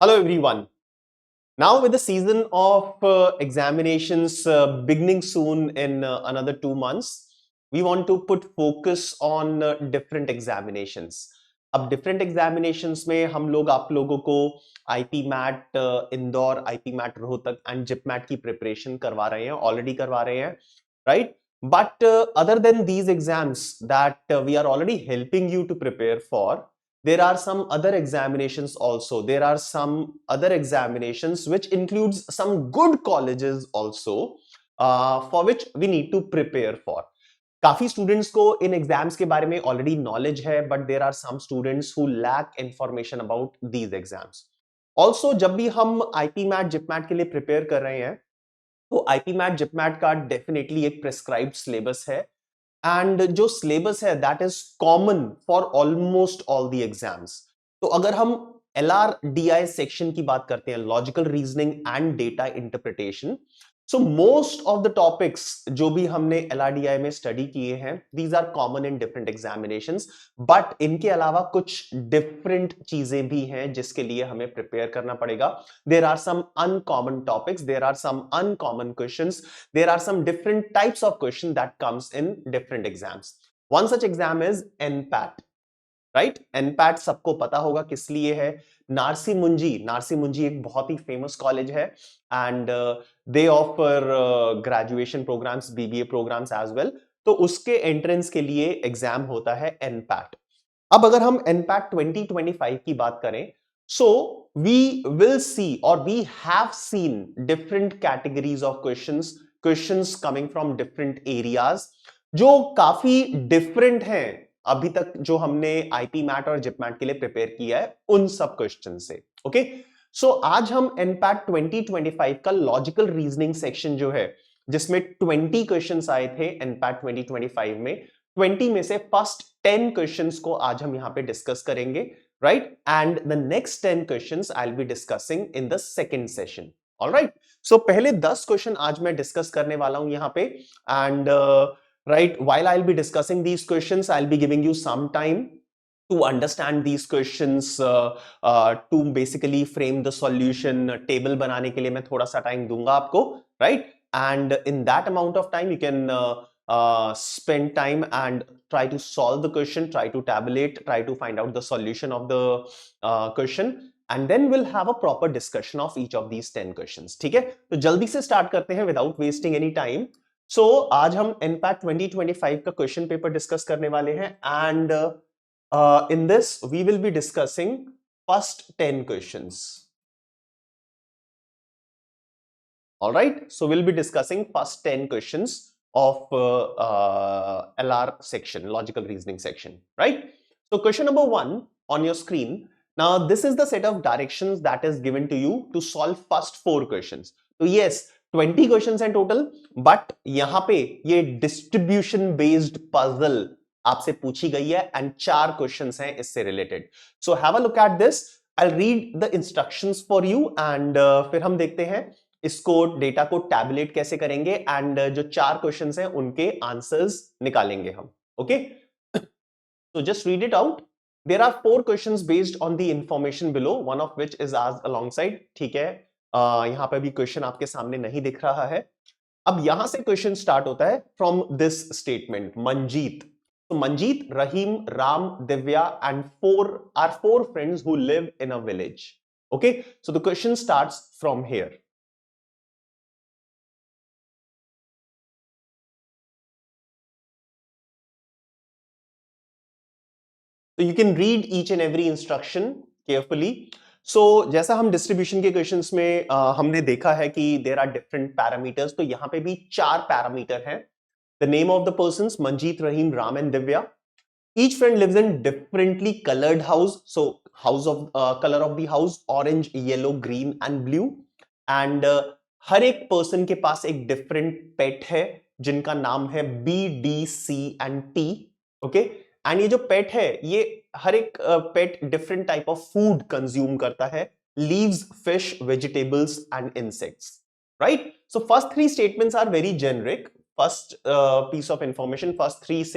Hello, everyone. Now, with the season of examinations beginning soon in another 2 months, we want to put focus on different examinations. अब different examinations में हम लोग आप लोगों को IPMAT Indore, IPMAT Rohtak and JIPMAT की preparation करवा रहे हैं, ऑलरेडी करवा रहे हैं, right? But other than these exams that we are already helping you to prepare for, there are some other examinations also. There are some other examinations which includes some good colleges also, for which we need to prepare for. काफी students को इन exams के बारे में already knowledge है, but there are some students who lack information about these exams. Also जब भी हम आईपी मैट जिप मैट के लिए प्रिपेयर कर रहे हैं, तो आईपी मैट जिप मैट का डेफिनेटली एक प्रिस्क्राइब्ड सिलेबस है, एंड जो सिलेबस है that is common for almost all the exams. तो अगर हम LRDI सेक्शन की बात करते हैं, logical reasoning and data interpretation, so most of the topics जो भी हमने LRDI में स्टडी किए हैं, these are common in different examinations, but इनके अलावा कुछ डिफरेंट चीजें भी हैं जिसके लिए हमें प्रिपेयर करना पड़ेगा. There are some uncommon topics, there are some uncommon questions, there are some different types of question that comes in different exams. One such exam is NPAT, right? NPAT सबको पता होगा किस लिए है. नारसी मुंजी एक बहुत ही फेमस कॉलेज है, and they offer graduation programmes, BBA programmes as well. तो उसके एंट्रेंस के लिए एग्जाम होता है NPAT. अब अगर हम NPAT 2025 की बात करें, so we will see or we have seen different categories of questions coming from different areas जो काफी different हैं अभी तक जो हमने आईपी मैट और जिप मैट के लिए प्रिपेयर किया है उन सब क्वेश्चन से. ओके, सो आज हम NPAT 2025 का लॉजिकल रीजनिंग सेक्शन जो है, जिसमें 20 क्वेश्चंस आए थे NPAT 2025 में, 20 में से फर्स्ट 10 क्वेश्चंस को आज हम यहां पे डिस्कस करेंगे, right? And the next 10 questions I will be discussing in the second session. Alright, so पहले 10 क्वेश्चन आज मैं डिस्कस करने वाला हूं यहां पे, and right, while I'll be discussing these questions, I'll be giving you some time to understand these questions, to basically frame the solution. Table बनाने के लिए मैं थोड़ा सा टाइम दूंगा आपको, right? And in that amount of time you can spend time and try to solve the question, try to tabulate, try to find out the solution of the question, and then we'll have a proper discussion of each of these 10 questions. ठीक है, तो जल्दी से start करते हैं without wasting any time. सो आज हम NPAT 2025 का क्वेश्चन पेपर डिस्कस करने वाले हैं, and in this we will be discussing first 10 questions. Alright, so will be discussing first 10 questions of LR section, logical reasoning section, right? So question number 1 on your screen. Now this is the set of directions that is given to you to solve first 4 questions. So yes, 20 questions हैं total, but यहां पे ये distribution based puzzle आपसे पूछी गई है, and 4 questions हैं इससे related. So have a look at this. I read the instructions for you, and फिर हम देखते हैं इसको डेटा को टैबुलेट कैसे करेंगे, एंड जो 4 क्वेश्चंस हैं उनके आंसर्स निकालेंगे हम. Okay, so just read it out. There are 4 questions based on the information below, one of which is asked alongside. ठीक है, यहां पे भी क्वेश्चन आपके सामने नहीं दिख रहा है. अब यहां से क्वेश्चन स्टार्ट होता है फ्रॉम दिस स्टेटमेंट, मंजीत. तो Manjeet, Rahim, Ram, Divya and four friends who live in a village. Okay, so the question starts from here. So you can read each and every instruction carefully. सो जैसा हम डिस्ट्रीब्यूशन के क्वेश्चंस में हमने देखा है कि देयर आर डिफरेंट पैरामीटर्स, तो यहां पे भी 4 पैरामीटर हैं. The name of the persons, Manjeet, Rahim, Ram and Divya. Each friend lives in differently coloured house. So house of colour of the house orange, yellow, green and blue. And हर एक person के पास एक different पेट है जिनका नाम है B, D, C and T. Okay, and ये जो पेट है, ये हर एक pet different type of food consume करता है, leaves, fish, vegetables and insects, right? So first 3 statements are very generic. First piece of information, first 3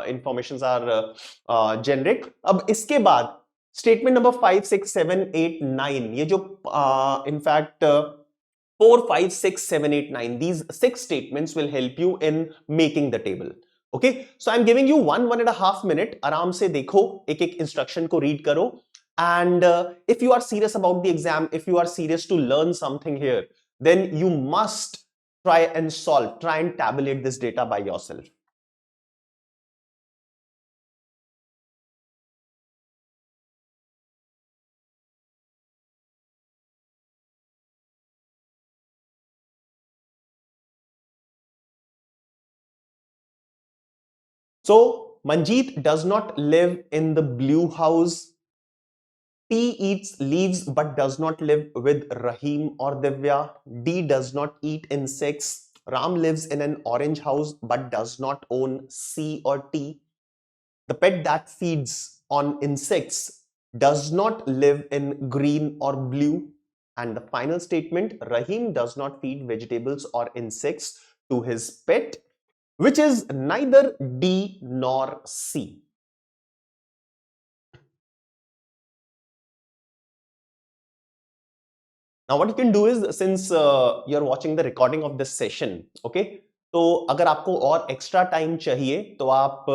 information are generic. अब इसके बाद स्टेटमेंट नंबर 5, 6, 7, 8, 9, ये जो in fact 4, 5, 6, 7, 8, 9, these 6 statements will help you in making the table. Okay, so I'm giving you 1.5 minute. आराम से देखो, एक एक इंस्ट्रक्शन को रीड करो, and if you are serious about the exam, if you are serious to learn something here, then you must try and tabulate this data by yourself. So Manjeet does not live in the blue house. T eats leaves but does not live with Rahim or Divya. D does not eat insects. Ram lives in an orange house but does not own C or T. The pet that feeds on insects does not live in green or blue. And the final statement, Rahim does not feed vegetables or insects to his pet, which is neither D nor C. Now what you can do is, since you're watching the recording of this session, okay, तो अगर आपको और extra time चाहिए तो आप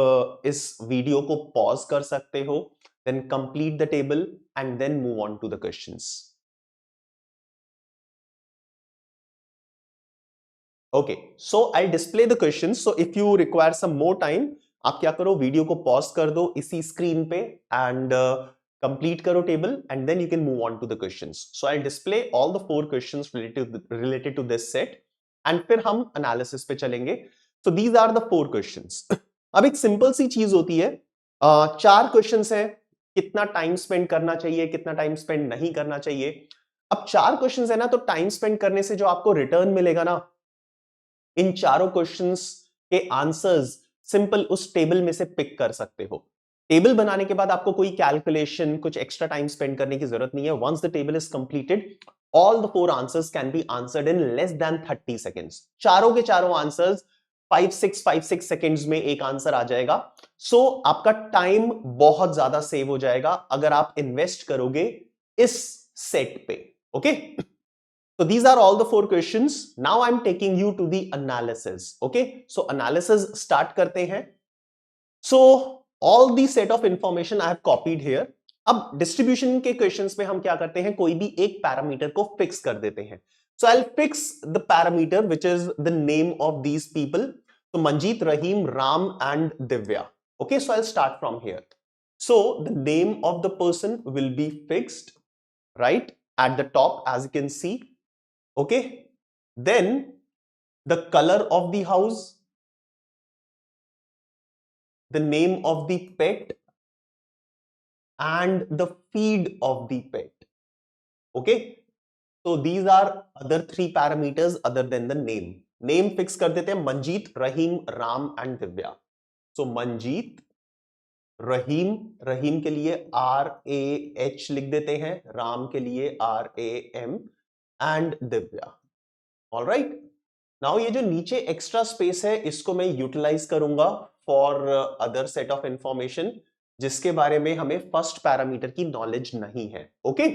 इस video को pause कर सकते हो, then complete the table and then move on to the questions. Okay, so I'll display the questions. So if you require some more time, आप क्या करो, वीडियो को पॉज कर दो इसी स्क्रीन पे and complete करो table and then you can move on to the questions. So I'll display all the 4 questions related to this set and फिर हम analysis पे चलेंगे. So these are the 4 questions. अब एक सिंपल सी चीज होती है, 4 क्वेश्चंस है, कितना टाइम स्पेंड करना चाहिए, कितना टाइम स्पेंड नहीं करना चाहिए. अब 4 क्वेश्चंस है ना, तो टाइम स्पेंड करने से जो आपको रिटर्न मिलेगा ना, इन चारों क्वेश्चंस के आंसर्स सिंपल उस टेबल में से पिक कर सकते हो. टेबल बनाने के बाद आपको कोई कैलकुलेशन, कुछ एक्स्ट्रा टाइम स्पेंड करने की जरूरत नहीं है. Once the table is completed, all the 4 answers can be answered in less than 30 seconds. चारों के चारों आंसर्स 5-6 सेकेंड्स में एक आंसर आ जाएगा. सो आपका टाइम बहुत ज्यादा सेव हो जाएगा अगर आप इन्वेस्ट करोगे इस सेट पे. Okay, so these are all the 4 questions. Now I'm taking you to the analysis. Okay, so analysis start करते हैं. So all the set of information I have copied here. अब डिस्ट्रीब्यूशन के questions में हम क्या करते हैं, कोई भी एक पैरामीटर को फिक्स कर देते हैं. So I'll fix the parameter which is the name of these people. So Manjeet, Rahim, Ram and Divya. Okay, so I'll start from here. So the name of the person will be fixed right at the top, as you can see. Okay, then the color of the house, the name of the pet and the feed of the pet. Okay, so these are other 3 parameters other than the name. Name fix कर देते हैं, Manjeet, Rahim, Ram and Divya. So Manjeet, Rahim, Rahim के लिए RAH लिख देते हैं, राम के लिए RAM and Divya. All right. Now ये जो नीचे एक्स्ट्रा स्पेस है इसको मैं यूटिलाइज करूंगा for other set of information जिसके बारे में हमें फर्स्ट पैरामीटर की नॉलेज नहीं है. ओके,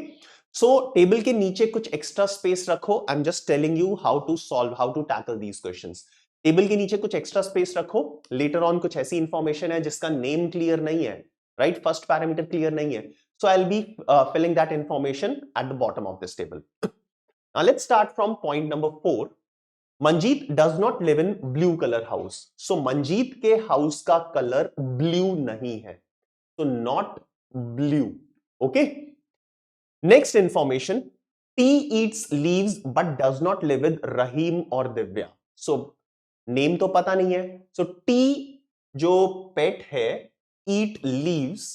सो टेबल के नीचे कुछ एक्स्ट्रा स्पेस रखो. I am just telling you how to solve, how to tackle these questions. Table के नीचे कुछ एक्स्ट्रा स्पेस रखो. लेटर ऑन कुछ ऐसी इंफॉर्मेशन है जिसका नेम क्लियर नहीं है, राइट, फर्स्ट पैरामीटर क्लियर नहीं है, so I will be filling that information at the bottom of this table. Now let's start from point number 4. Manjeet does not live in blue color house. So Manjeet के house का colour blue नहीं है, so not blue. Okay. Next information, T eats leaves but does not live with Rahim or Divya. So name तो पता नहीं है, so T जो pet है eat leaves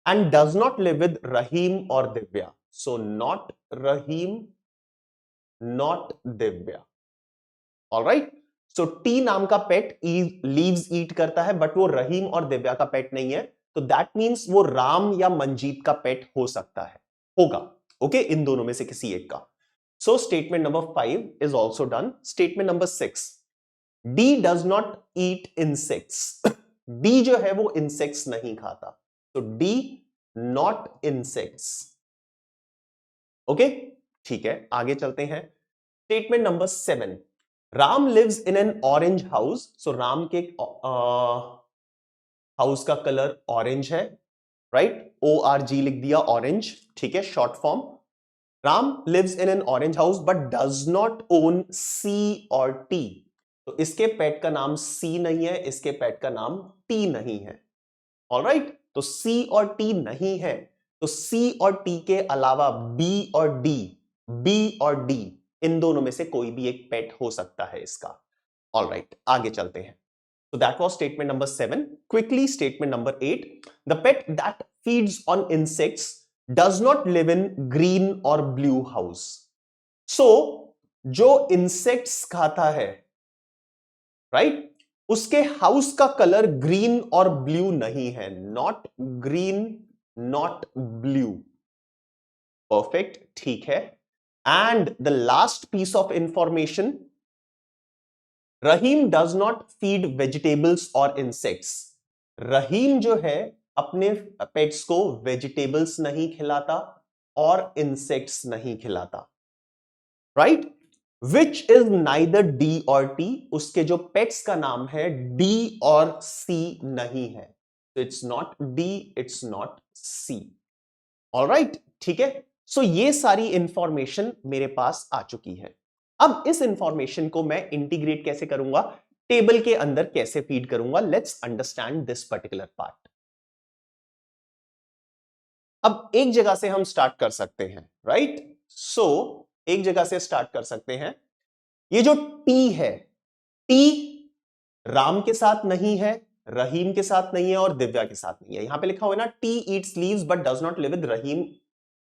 and does not live with Rahim or Divya. So not Rahim, not Divya. All right. So T नाम का पेट leaves ईट करता है बट वो रहीम और दिव्या का पेट नहीं है, तो दैट मींस वो राम या मंजीत का पेट हो सकता है, होगा. ओके, इन दोनों में से किसी एक का. So statement number 5 is also done. Statement number 6, D does not eat insects. D जो है वो इंसेक्ट्स नहीं खाता. तो डी नॉट इंसेक्ट्स। ओके, ठीक है, आगे चलते हैं। Statement number 7, Ram lives in an orange house. So Ram के हाउस का कलर ऑरेंज है, राइट? ORG लिख दिया, ऑरेंज, ठीक है, short form. Ram lives in an orange house but does not own C और टी। तो इसके पेट का नाम सी नहीं है, इसके पेट का नाम टी नहीं है। ऑलराइट, तो सी और टी नहीं है, तो सी और टी के अलावा बी और डी, बी और डी, इन दोनों में से कोई भी एक पेट हो सकता है इसका। ऑलराइट, आगे चलते हैं। So that was statement number 7. Quickly, statement number 8. The pet that feeds on insects does not live in green or blue house. So, जो insects खाता है, right? उसके हाउस का कलर ग्रीन और ब्लू नहीं है। Not green, not blue. Perfect, ठीक है। And the last piece of information, Rahim does not feed vegetables और इंसेक्ट्स। रहीम जो है अपने पेट्स को वेजिटेबल्स नहीं खिलाता और इंसेक्ट्स नहीं खिलाता, right? Which is neither D और टी। उसके जो पेट्स का नाम है डी और सी नहीं है, तो it's not D, it's not C. Alright, ठीक है। सो ये सारी इंफॉर्मेशन मेरे पास आ चुकी है। अब इस इंफॉर्मेशन को मैं इंटीग्रेट कैसे करूंगा, टेबल के अंदर कैसे फीड करूंगा। Let's understand this particular part. अब एक जगह से हम स्टार्ट कर सकते हैं, राइट? सो एक जगह से स्टार्ट कर सकते हैं। ये जो टी है, टी राम के साथ नहीं है, रहीम के साथ नहीं है और दिव्या के साथ नहीं है। यहां पे लिखा हुआ है ना, T eats leaves but does not live with Rahim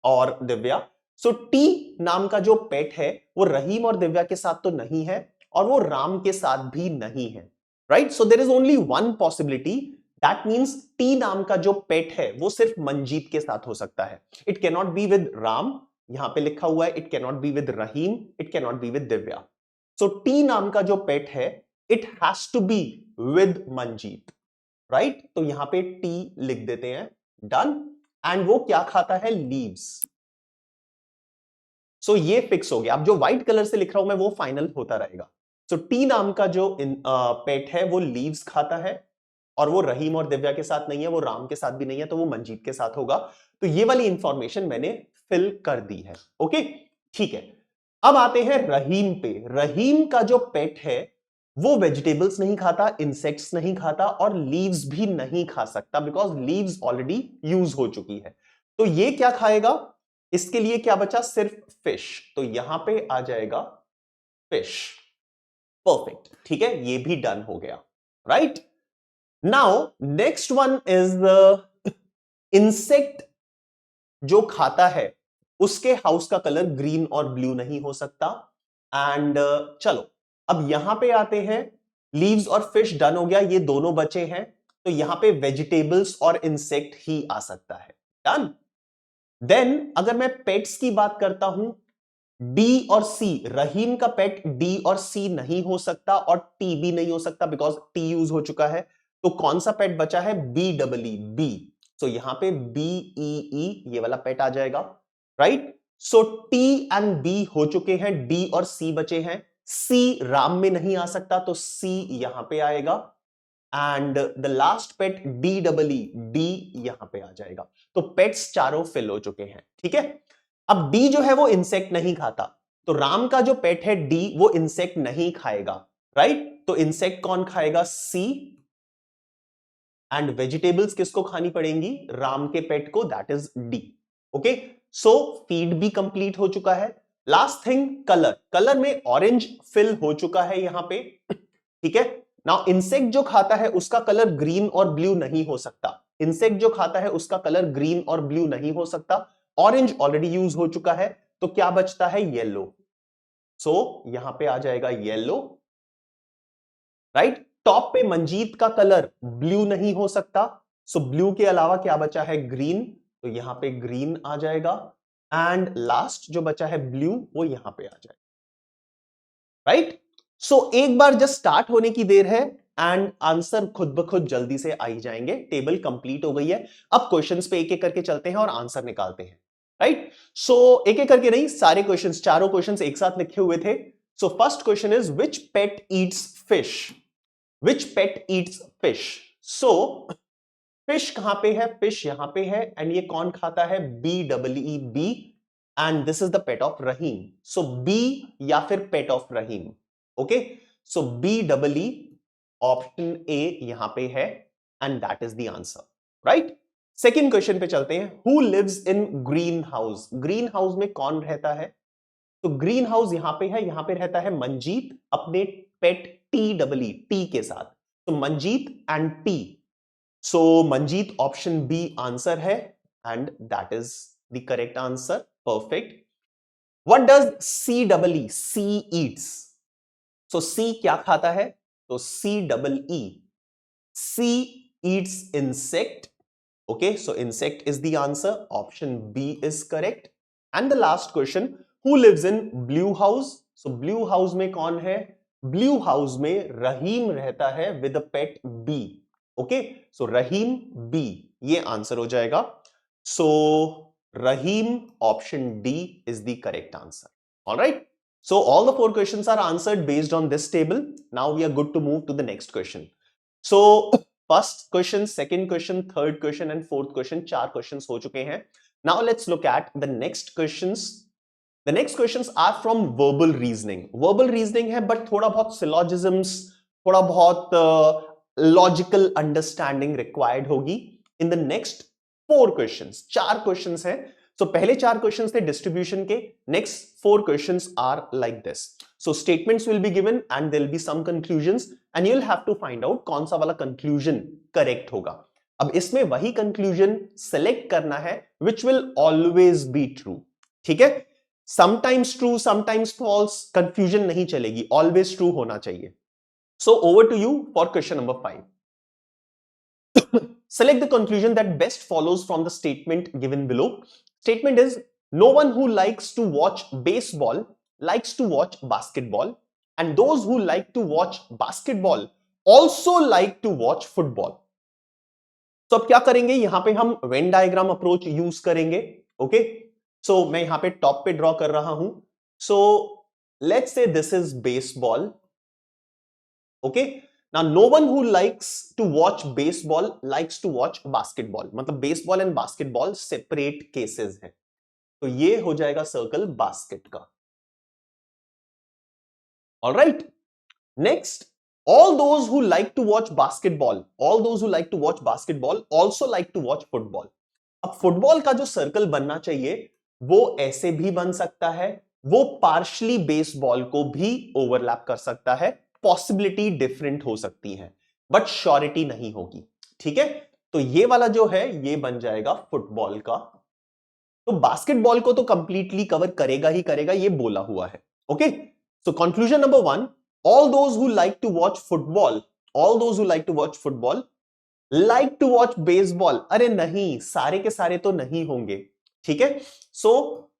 और दिव्या। सो टी नाम का जो पेट है वो रहीम और दिव्या के साथ तो नहीं है और वो राम के साथ भी नहीं है, right? So there is only one possibility, that means T नाम का जो पेट है वो सिर्फ मंजीत के साथ हो सकता है। It can not be with Ram, यहां पे लिखा हुआ है, it can not be with Rahim, it can not be with Divya. So T नाम का जो पेट है it has to be with Manjeet, right? तो यहां पे टी लिख देते हैं, डन। एंड वो क्या खाता है, लीव्स। सो ये फिक्स हो गया। अब जो व्हाइट कलर से लिख रहा हूं मैं वो फाइनल होता रहेगा। सो टी नाम का जो पेट है वो लीव्स खाता है और वो रहीम और दिव्या के साथ नहीं है, वो राम के साथ भी नहीं है, तो वो मंजीत के साथ होगा। तो ये वाली इंफॉर्मेशन मैंने फिल कर दी है। ओके, ठीक है। अब आते हैं रहीम पे। रहीम का जो पेट है वो वेजिटेबल्स नहीं खाता, इंसेक्ट्स नहीं खाता और लीव्स भी नहीं खा सकता, बिकॉज लीव्स ऑलरेडी यूज हो चुकी है। तो ये क्या खाएगा, इसके लिए क्या बचा, सिर्फ फिश। तो यहां पे आ जाएगा फिश। परफेक्ट, ठीक है, ये भी डन हो गया, right? Now next one is insect जो खाता है उसके हाउस का कलर ग्रीन और ब्लू नहीं हो सकता। एंड चलो अब यहां पे आते हैं, लीव्स और फिश डन हो गया, ये दोनों बचे हैं, तो यहां पे वेजिटेबल्स और इंसेक्ट ही आ सकता है, डन। देन अगर मैं पेट्स की बात करता हूं, डी और सी, रहीम का पेट डी और सी नहीं हो सकता और टी भी नहीं हो सकता बिकॉज टी यूज हो चुका है। तो कौन सा पेट बचा है, बी डबल ई, बी। सो यहां पे बी ई ई ये वाला पेट आ जाएगा, right? So T and B हो चुके हैं, डी और सी बचे हैं। सी राम में नहीं आ सकता तो सी यहां पे आएगा and the last pet D double E, D यहां पे आ जाएगा। तो पेट्स चारों फिल हो चुके हैं, ठीक है। अब डी जो है वो इंसेक्ट नहीं खाता, तो राम का जो पेट है डी वो इंसेक्ट नहीं खाएगा, राइट? तो इंसेक्ट कौन खाएगा, सी। एंड वेजिटेबल्स किसको खानी पड़ेंगी, राम के पेट को, that is D. Okay, so feed भी कंप्लीट हो चुका है। Last thing, colour. कलर में ऑरेंज फिल हो चुका है यहां पे, ठीक है। नाउ इंसेक्ट जो खाता है उसका कलर ग्रीन और ब्लू नहीं हो सकता। इंसेक्ट जो खाता है उसका कलर ग्रीन और ब्लू नहीं हो सकता। ऑरेंज ऑलरेडी यूज हो चुका है, तो क्या बचता है, येलो। सो यहां पे आ जाएगा येलो, राइट? टॉप पे मंजीत का कलर ब्लू नहीं हो सकता, सो ब्लू के अलावा क्या बचा है, ग्रीन। तो यहां पे ग्रीन आ जाएगा एंड लास्ट जो बचा है ब्लू वो यहां पे आ जाएगा, राइट? सो एक बार जस्ट स्टार्ट होने की देर है, एंड आंसर खुद ब खुद जल्दी से आ ही जाएंगे। टेबल कंप्लीट हो गई है। अब क्वेश्चंस पे एक एक करके चलते हैं और आंसर निकालते हैं, राइट? सो एक एक करके नहीं, सारे क्वेश्चंस, चारों क्वेश्चंस एक साथ लिखे हुए थे। So first question is which pet Yeats fish? Which pet Yeats fish? So fish कहां पे है? फिश यहां पे है, एंड ये कौन खाता है? B double E B, and this is the pet of Rahim. So B या फिर pet of Rahim. Okay, so B double E, option A यहां पे है, and that is the answer, right? Second question पे चलते हैं। Who lives in green house? Green house में कौन रहता है? तो ग्रीन हाउस यहां पे है, यहां पे रहता है मंजीत अपने pet T double E, T के साथ। तो Manjeet and T, so Manjeet option B answer है, and that is the correct answer. Perfect. What does C double E? C eats. So C क्या खाता है? तो C double E, C eats insect. Okay, so insect is the answer, option B is correct. And the last question, who lives in blue house? So blue house में कौन है? Blue house में रहीम रहता है with a pet B. Okay, so Rahim B, ये answer हो जाएगा। So Rahim, option D is the correct answer. Alright, so all the four questions are answered based on this table. Now we are good to move to the next question. So first question, second question, third question and fourth question, चार questions हो चुके हैं. Now let's look at the next questions. The next questions are from verbal reasoning. Verbal reasoning है, but थोड़ा बहुत syllogisms, थोड़ा बहुत logical understanding required होगी. In the next four questions, चार questions हैं. So पहले चार questions थे distribution के. Next four questions are like this. So statements will be given and there will be some conclusions and you'll have to find out कौन सा वाला conclusion correct होगा. अब इसमें वही conclusion select करना है which will always be true. ठीक है? Sometimes true, sometimes false, confusion नहीं चलेगी, always true होना चाहिए. So over to you for question number 5. Select the conclusion that best follows from the statement given below. Statement is, no one who likes to watch baseball likes to watch basketball, and those who like to watch basketball also like to watch football. तो अब क्या करेंगे? यहां पे हम Venn diagram approach use करेंगे. Okay, सो मैं यहां पे टॉप पे ड्रॉ कर रहा हूं. So let's say this is baseball. Okay, now no one who likes to watch baseball likes to watch basketball. मतलब baseball and basketball separate cases हैं. तो ये हो जाएगा सर्कल बास्केट का. Alright, next, all those who like to watch basketball, all those who like to watch basketball also like to watch football. अब football का जो सर्कल बनना चाहिए वो ऐसे भी बन सकता है, वो पार्शली बेसबॉल को भी ओवरलैप कर सकता है. पॉसिबिलिटी डिफरेंट हो सकती है बट श्योरिटी नहीं होगी. ठीक है, तो ये वाला जो है ये बन जाएगा फुटबॉल का. तो बास्केटबॉल को तो कंप्लीटली कवर करेगा ही करेगा, ये बोला हुआ है. Okay, so conclusion number 1, all those who like to watch football, all those who like to watch football like to watch baseball. अरे नहीं, सारे के सारे तो नहीं होंगे. ठीक है, so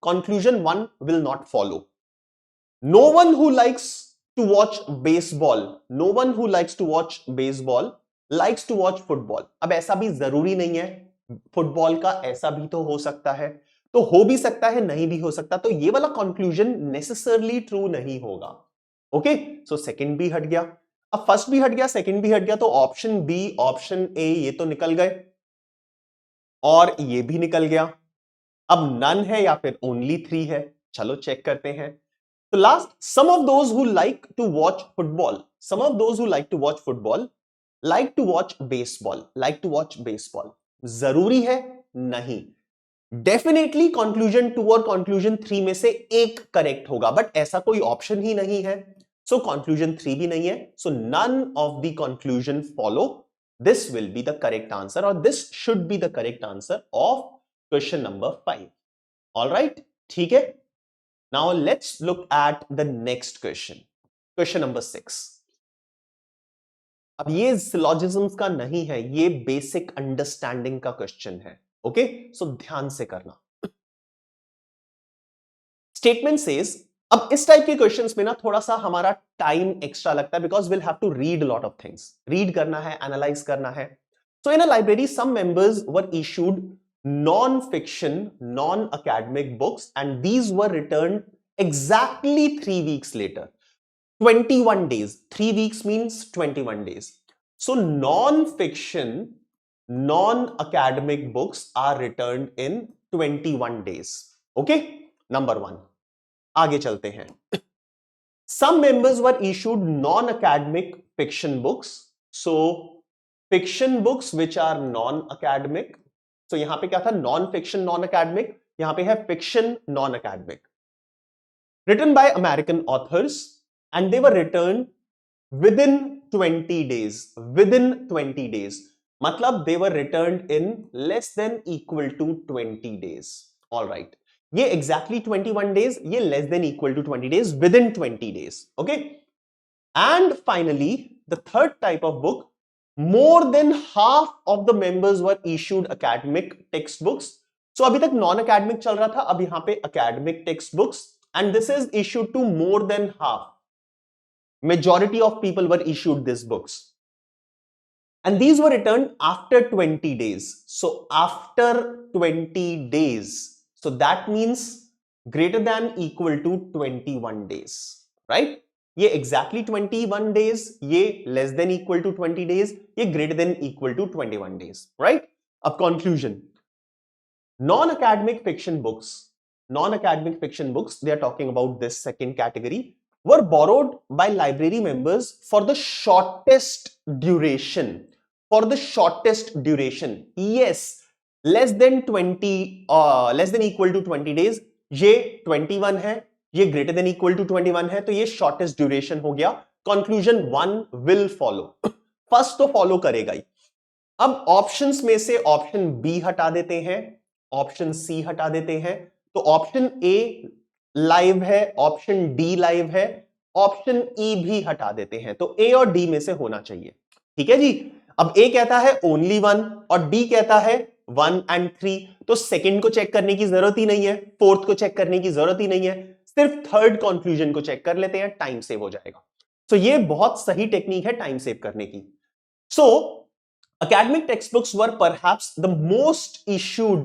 conclusion 1 will not follow. No one who likes to watch baseball, no one who likes to watch baseball likes to watch football. अब ऐसा भी जरूरी नहीं है, फुटबॉल का ऐसा भी तो हो सकता है, तो हो भी सकता है, नहीं भी हो सकता. तो ये वाला कंक्लूजन नेसेसरली ट्रू नहीं होगा. ओके, सो सेकंड भी हट गया. अब फर्स्ट भी हट गया, सेकंड भी हट गया, तो ऑप्शन बी, ऑप्शन ए ये तो निकल गए और ये भी निकल गया. अब नन है या फिर ओनली 3 है, चलो चेक करते हैं. तो last, some of those who like to watch football, some of those who like to watch football like to watch baseball, like to watch baseball. जरूरी है? नहीं. डेफिनेटली कंक्लूजन 2 और कंक्लूजन 3 में से एक करेक्ट होगा, बट ऐसा कोई ऑप्शन ही नहीं है. सो कंक्लूजन 3 भी नहीं है. So none of the conclusion follow. This will be the correct answer और this should be the correct answer of question number 5. Alright, ठीक है. Now let's look at the next question, question number 6. अब ये syllogisms का नहीं है, ये basic understanding का क्वेश्चन है. ओके, सो ध्यान से करना. Statement says अब इस टाइप के क्वेश्चंस में ना थोड़ा सा हमारा टाइम एक्स्ट्रा लगता है, because will have to read lot of things, read करना है, एनालाइज करना है. So in a library some members were issued non fiction, non academic books, and these were returned exactly 3 weeks later. 21 days. 3 weeks means 21 days. So non-fiction, non-academic books are returned in 21 days. Okay? Number one. आगे चलते हैं. Some members were issued non-academic fiction books. So fiction books which are non-academic. So यहां पे क्या था? Non-fiction, non-academic. यहां पे है fiction, non-academic. Written by American authors, and they were returned within 20 days. Within 20 days. मतलब they were returned in less than equal to 20 days. All right. ये exactly 21 days, ये less than equal to 20 days, within 20 days. Okay. And finally, the third type of book, more than half of the members were issued academic textbooks. So अभी तक non-academic चल रहा था, अब यहां पे academic textbooks, and this is issued to more than half. Majority of people were issued these books. And these were returned after 20 days. So after 20 days, so that means greater than equal to 21 days, right? ये exactly 21 days, ये less than equal to 20 days, ये greater than equal to 21 days, right? अब conclusion. Non-academic fiction books, they are talking about this second category, were borrowed by library members for the shortest duration. For the shortest duration. Yes, less than 20, less than equal to 20 days. ये 21 है, ये greater than equal to 21 है, तो ये shortest duration हो गया. Conclusion 1 will follow. First तो follow करेगा ही. अब ऑप्शंस में से ऑप्शन बी हटा देते हैं, ऑप्शन सी हटा देते हैं, तो ऑप्शन ए लाइव है, ऑप्शन डी लाइव है, ऑप्शन ई भी हटा देते हैं, तो ए और डी में से होना चाहिए. ठीक है जी. अब ए कहता है ओनली 1 और डी कहता है 1 and 3, तो सेकंड को चेक करने की जरूरत ही नहीं है, फोर्थ को चेक करने की जरूरत ही नहीं है, सिर्फ थर्ड कंक्लूजन को चेक कर लेते हैं, टाइम सेव हो जाएगा. तो ये बहुत सही टेक्निक है टाइम सेव करने की. सो academic textbooks were perhaps the most issued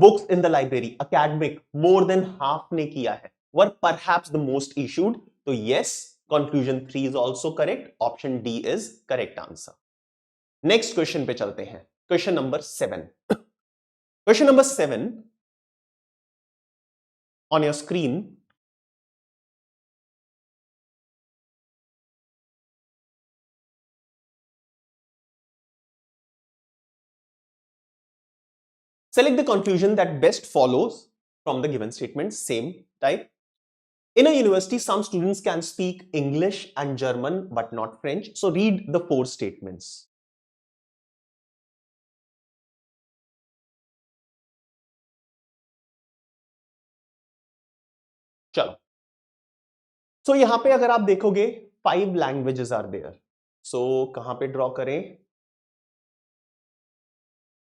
books in the library. Academic more than half ने किया है, were perhaps the most issued. तो yes, conclusion 3 is also correct. Option D is correct answer. Next question पे चलते हैं. Question number 7. Question number 7 on your screen. Select the conclusion that best follows from the given statement. Same type. In a university, some students can speak English and German but not French. So read the 4 statements. चलो. So यहां पे अगर आप देखोगे 5 languages are there. So कहां पे draw करें?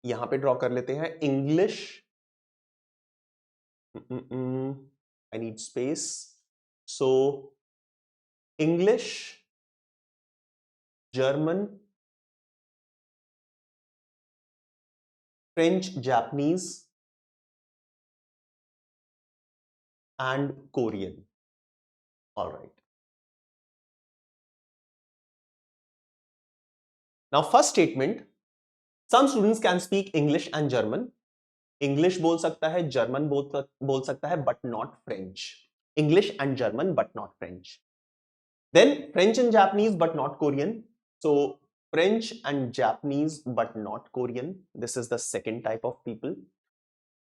यहां पे ड्रॉ कर लेते हैं English. I need space. So English, German, French, Japanese, and Korean. All right. Now, first statement, some students can speak English and German. English बोल सकता है, German बोल सकता है, but not French. English and German, but not French. Then French and Japanese, but not Korean. So French and Japanese, but not Korean. This is the second type of people.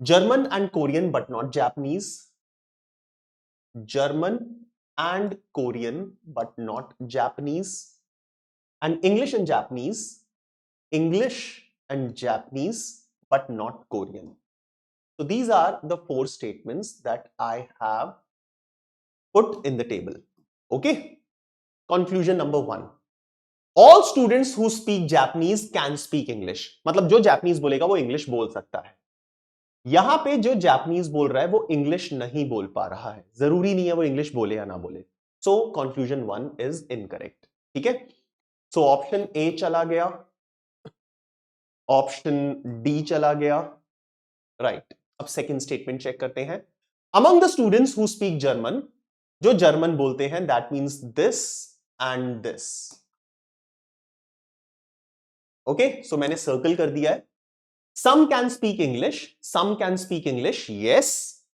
German and Korean, but not Japanese. German and Korean, but not Japanese. And English and Japanese, English and Japanese, but not Korean. So these are the 4 statements that I have put in the table. Okay. Conclusion number 1. All students who speak Japanese can speak English. मतलब जो Japanese बोलेगा वो English बोल सकता है. यहां पे जो जापानीज बोल रहा है वो इंग्लिश नहीं बोल पा रहा है, जरूरी नहीं है वो इंग्लिश बोले या ना बोले, सो कंक्लूजन 1 इज इनकरेक्ट। ठीक है, सो ऑप्शन ए चला गया, ऑप्शन डी चला गया, राइट। अब सेकंड स्टेटमेंट चेक करते हैं। Among the students who speak German, जो जर्मन बोलते हैं, that means this and this. Okay, so मैंने सर्कल कर दिया है। Some can speak English, some can speak English, yes,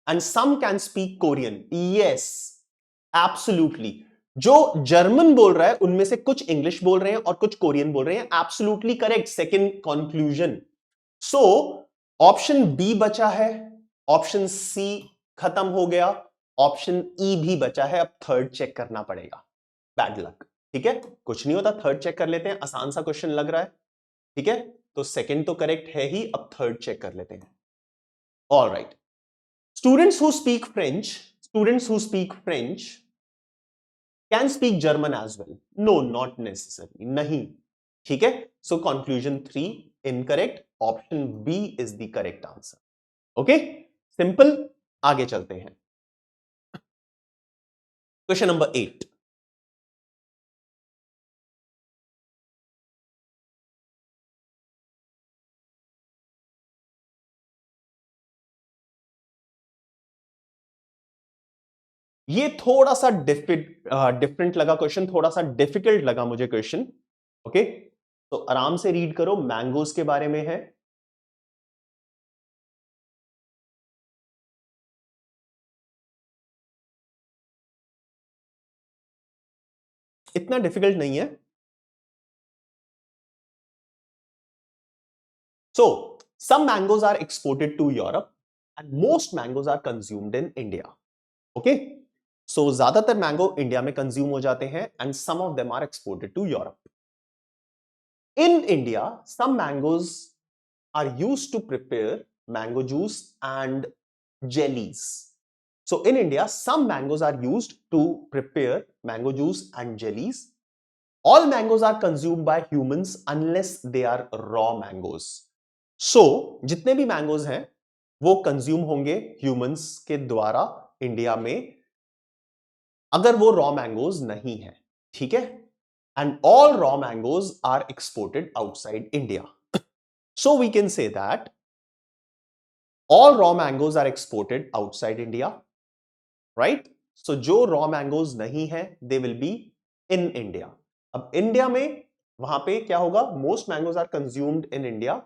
and some can speak Korean, yes, absolutely. जो German बोल रहा है उनमें से कुछ इंग्लिश बोल रहे हैं और कुछ कोरियन बोल रहे हैं, absolutely correct, second conclusion. So option B बचा है, ऑप्शन सी खत्म हो गया, ऑप्शन ई भी बचा है, अब थर्ड चेक करना पड़ेगा। बैड लक, ठीक है, कुछ नहीं होता, थर्ड चेक कर लेते हैं, आसान सा क्वेश्चन लग रहा है। ठीक है, तो सेकंड तो करेक्ट है ही, अब थर्ड चेक कर लेते हैं। All right, students who speak French, students who speak French can speak German as well, no not necessary, नहीं। ठीक है, so conclusion 3 incorrect, option B is the correct answer. Okay, simple, आगे चलते हैं। Question number 8, ये थोड़ा सा different लगा क्वेश्चन, थोड़ा सा डिफिकल्ट लगा मुझे क्वेश्चन। ओके, तो आराम से रीड करो, मैंगोज के बारे में है। इतना डिफिकल्ट नहीं है। So some mangoes are exported to Europe and most mangoes are consumed in India. Okay, so ज्यादातर मैंगो इंडिया में कंज्यूम हो जाते हैं and some of them are exported to Europe. In India some mangoes are used to prepare mango juice and jellies. So in India, some mangoes are used to prepare mango juice and jellies. All mangoes are consumed by humans unless they are raw mangoes. So जितने भी mangoes हैं वो consume होंगे humans के द्वारा India में, अगर वो रॉ मैंगोज नहीं है। ठीक है, and all raw mangoes are exported outside India. So we can say that all raw mangoes are exported outside India, right? So जो raw mangoes नहीं है they will be in India. अब India में वहां पे क्या होगा, most mangoes are consumed in India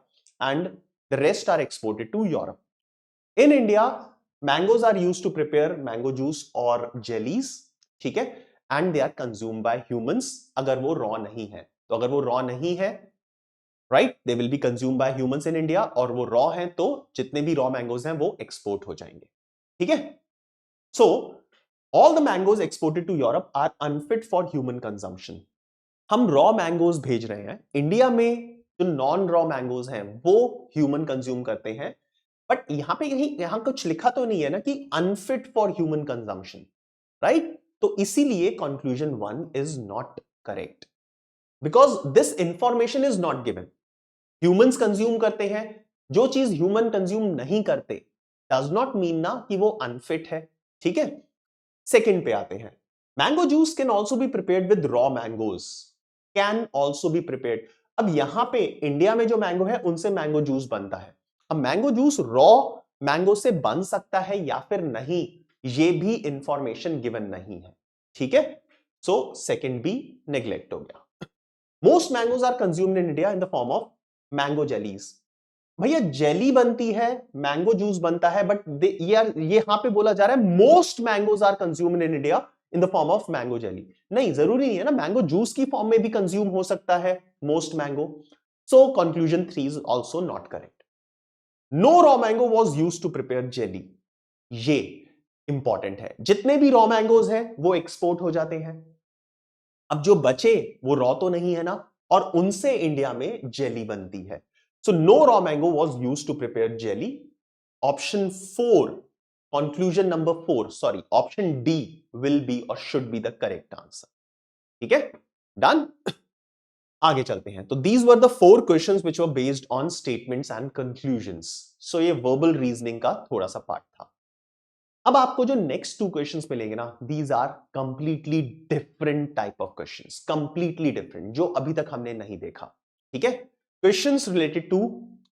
and the rest are exported to Europe. In India mangoes are used to prepare mango juice or jellies, ठीक है, and they are consumed by humans अगर वो raw नहीं है। तो अगर वो raw नहीं है, right, they will be consume by humans in India, और वो रॉ हैं तो जितने भी रॉ मैंगोज हैं वो एक्सपोर्ट हो जाएंगे। ठीक है, so all the mangoes exported to Europe are unfit for human consumption. हम रॉ मैंगोज भेज रहे हैं इंडिया में, जो नॉन रॉ मैंगोज हैं वो ह्यूमन कंज्यूम करते हैं, बट यहां पे यहां कुछ लिखा तो नहीं है ना कि unfit for human consumption, right? तो इसीलिए conclusion 1 is not correct, because this information is not given. Humans consume करते हैं, जो चीज ह्यूमन कंज्यूम नहीं करते डज नॉट मीन ना कि वो अनफिट है। ठीक है, सेकंड पे आते हैं। Mango juice can also be prepared with raw mangoes, can also be prepared. अब यहां पे इंडिया में जो मैंगो है उनसे मैंगो जूस बनता है। अब मैंगो जूस रॉ मैंगो से बन सकता है या फिर नहीं, ये भी इंफॉर्मेशन गिवन नहीं है। ठीक है, सो सेकंड बी नेग्लेक्ट हो गया। Most mangoes are consumed in India in the form of mango jellies. भैया जेली बनती है, मैंगो जूस बनता है, बट ये यहां पे बोला जा रहा है most mangoes are consumed in India in the form of mango jelly. नहीं, जरूरी नहीं है ना, मैंगो जूस की फॉर्म में भी कंज्यूम हो सकता है most mango. So conclusion 3 is also not correct. No raw mango was use to prepare jelly, ये इंपॉर्टेंट है। जितने भी रॉ मैंगोज हैं वो एक्सपोर्ट हो जाते हैं, अब जो बचे वो रॉ तो नहीं है ना, और उनसे इंडिया में जेली बनती है। So no raw mango was use to prepare jelly. Option 4, conclusion number 4, sorry, option D will be और should be the correct answer. ठीक है, डन। आगे चलते हैं। तो these were the 4 questions which were based on statements and conclusions. So ये verbal reasoning का थोड़ा सा पार्ट था। अब आपको जो नेक्स्ट 2 क्वेश्चंस मिलेंगे ना, these are completely different type of questions, completely different, जो अभी तक हमने नहीं देखा। ठीक है, questions related to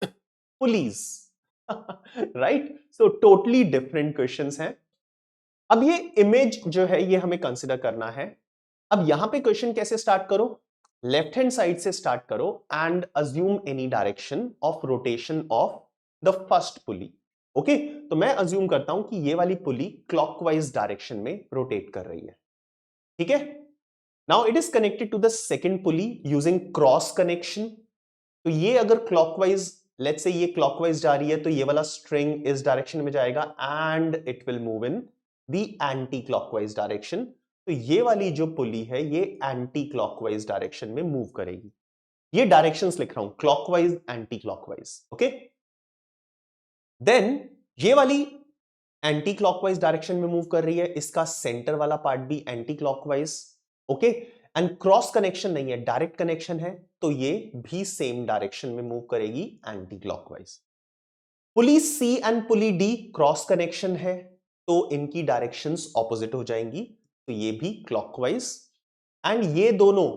police right. So totally different questions हैं। अब ये इमेज जो है ये हमें कंसिडर करना है। अब यहां पे क्वेश्चन कैसे स्टार्ट करो, लेफ्ट हैंड साइड से स्टार्ट करो and assume any direction of rotation of the first pulley. Okay, तो मैं अज्यूम करता हूं कि ये वाली पुली क्लॉकवाइज डायरेक्शन में रोटेट कर रही है। ठीक है, now it is connected to the second pulley using cross connection. तो ये अगर क्लॉकवाइज, लेट्स से ये क्लॉकवाइज जा रही है, तो ये वाला स्ट्रिंग इस डायरेक्शन में जाएगा and it will move in the anti clockwise direction. तो ये वाली जो पुली है ये एंटी क्लॉकवाइज डायरेक्शन में मूव करेगी। ये डायरेक्शंस लिख रहा हूं, clockwise anti clockwise. Okay, then ये वाली एंटी क्लॉकवाइज डायरेक्शन में मूव कर रही है, इसका सेंटर वाला पार्ट भी anti clockwise. Okay, and cross connection नहीं है, डायरेक्ट कनेक्शन है, तो ये भी सेम डायरेक्शन में मूव करेगी anti clockwise. Pulley C and pulley D cross connection है, तो इनकी डायरेक्शंस ऑपोजिट हो जाएंगी, तो ये भी क्लॉकवाइज। एंड ये दोनों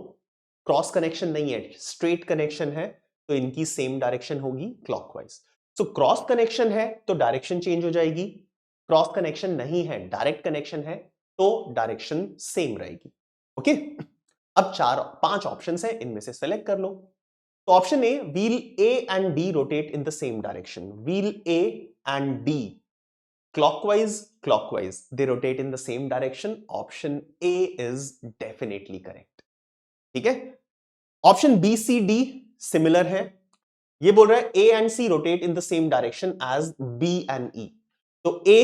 क्रॉस कनेक्शन नहीं है, स्ट्रेट कनेक्शन है, तो इनकी सेम डायरेक्शन होगी क्लॉकवाइज। सो क्रॉस कनेक्शन है तो डायरेक्शन चेंज हो जाएगी, क्रॉस कनेक्शन नहीं है, डायरेक्ट कनेक्शन है, तो डायरेक्शन सेम रहेगी। ओके, अब 5 ऑप्शंस है, इनमें से सेलेक्ट कर लो। तो option A, wheel A and D rotate in the same direction. Wheel A and D clockwise they rotate in the same direction. Option A is definitely correct. ठीक है, option B C D similar है, ये बोल रहा है A and C rotate in the same direction as B and E. तो A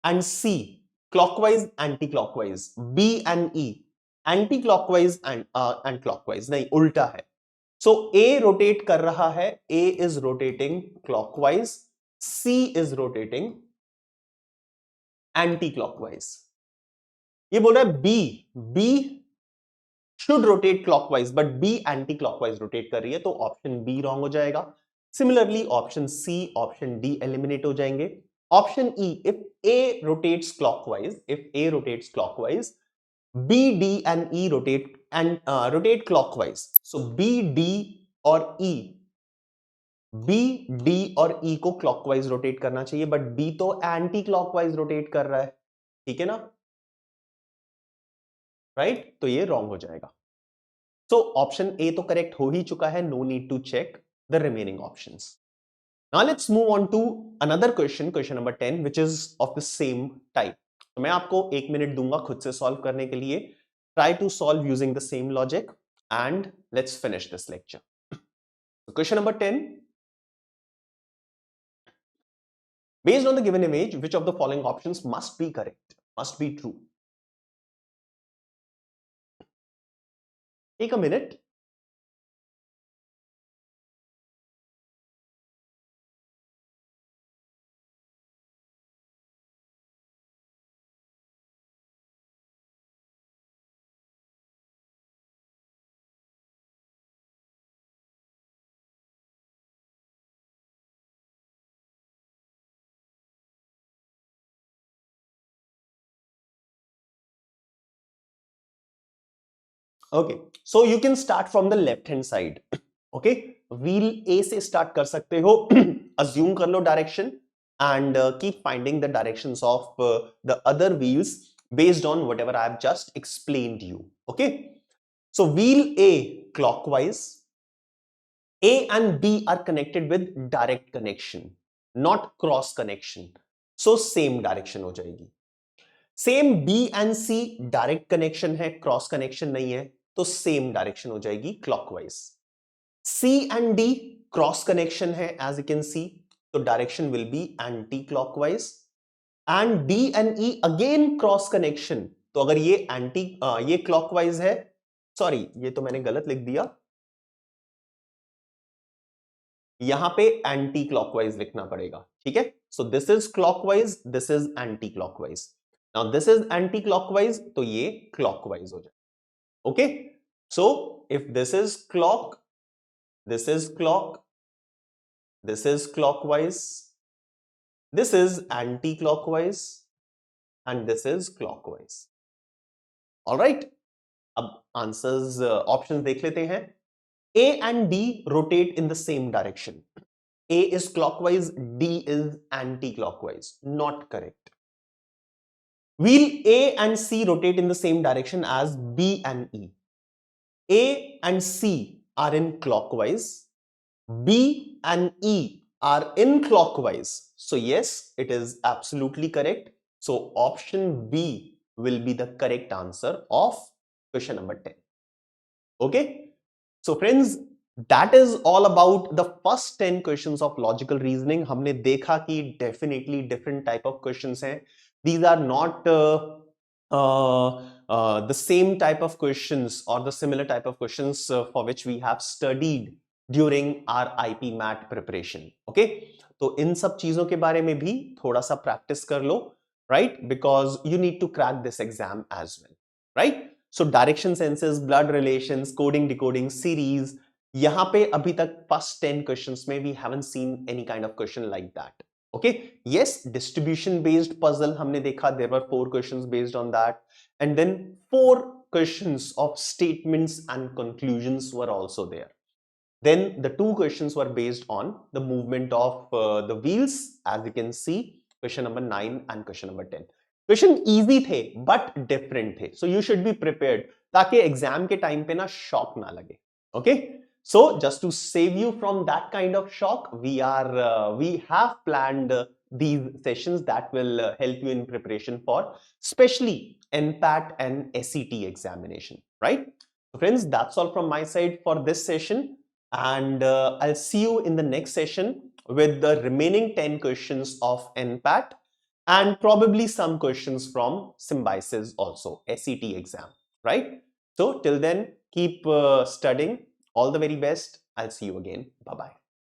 and C clockwise anti clockwise, B and E anti clockwise and clockwise, नहीं उल्टा है। सो ए रोटेट कर रहा है, A is rotating clockwise, C is rotating anti clockwise. ये बोल रहा है B should rotate clockwise but B anti clockwise rotate कर रही है, तो ऑप्शन बी रॉन्ग हो जाएगा। Similarly option C, option D eliminate हो जाएंगे। Option E, if A rotates clockwise, B D and E rotate clockwise. So B D और E को क्लॉकवाइज रोटेट करना चाहिए, बट बी तो एंटी क्लॉकवाइज रोटेट कर रहा है। ठीक है ना, राइट, तो ये रॉन्ग हो जाएगा। सो ऑप्शन ए तो करेक्ट हो ही चुका है, no need to check the remaining options. Now let's move on to another question, question number 10 which is of the same type. तो मैं आपको 1 मिनट दूंगा खुद से सॉल्व करने के लिए। Try to solve using the same logic and let's finish this lecture. Question number 10, based on the given image which of the following options must be correct, must be true? Take a minute. Okay, so you can start from the left hand side. Okay, wheel A से start कर सकते हो, assume कर लो direction and keep finding the directions of the other wheels based on whatever I have just explained you. Okay, so wheel A clockwise, A and B are connected with direct connection, not cross connection, so same direction हो जाएगी। Same B and C direct connection है, cross connection नहीं है, तो same direction हो जाएगी clockwise. C and D cross connection है as you can see, तो direction will be anti clockwise. And D and E again cross connection, तो अगर ये क्लॉकवाइज है, सॉरी ये तो मैंने गलत लिख दिया, यहां पे एंटी क्लॉकवाइज लिखना पड़ेगा। ठीक है, so this is clockwise, this is anti clockwise. Now this is anti clockwise, तो ये क्लॉकवाइज हो जाए। Okay, So if this is clock, this is clock, this is clockwise, this is anti-clockwise, and this is clockwise. All right. अब answers options देख लेते हैं. A and D rotate in the same direction. A is clockwise, D is anti-clockwise. Not correct. Wheel A and C rotate in the same direction as B and E. A and C are in clockwise. B and E are in clockwise. So yes, it is absolutely correct. So option B will be the correct answer of question number 10. Okay. So friends, that is all about the first 10 questions of logical reasoning. हमने देखा कि definitely different type of questions हैं. These are not the same type of questions or the similar type of questions for which we have studied during our IP MAT preparation. Okay, तो इन सब चीजों के बारे में भी थोड़ा सा practice कर लो, right? Because you need to crack this exam as well, right? So direction senses, blood relations, coding, decoding, series. यहाँ पे अभी तक first 10 questions में we haven't seen any kind of question like that. Okay, yes, distribution based puzzle हमने देखा, there were 4 questions based on that, and then 4 questions of statements and conclusions were also there. Then the 2 questions were based on the movement of the wheels, as you can see, question number 9 and question number 10. Question easy थे but different थे, so you should be prepared ताकि exam के time पे ना shock ना लगे. Okay, so just to save you from that kind of shock, we have planned these sessions that will help you in preparation for especially NPAT and SET examination, right? So friends, that's all from my side for this session, and I'll see you in the next session with the remaining 10 questions of NPAT and probably some questions from Symbiosis also, SET exam, right? So till then, keep studying. All the very best. I'll see you again. Bye-bye.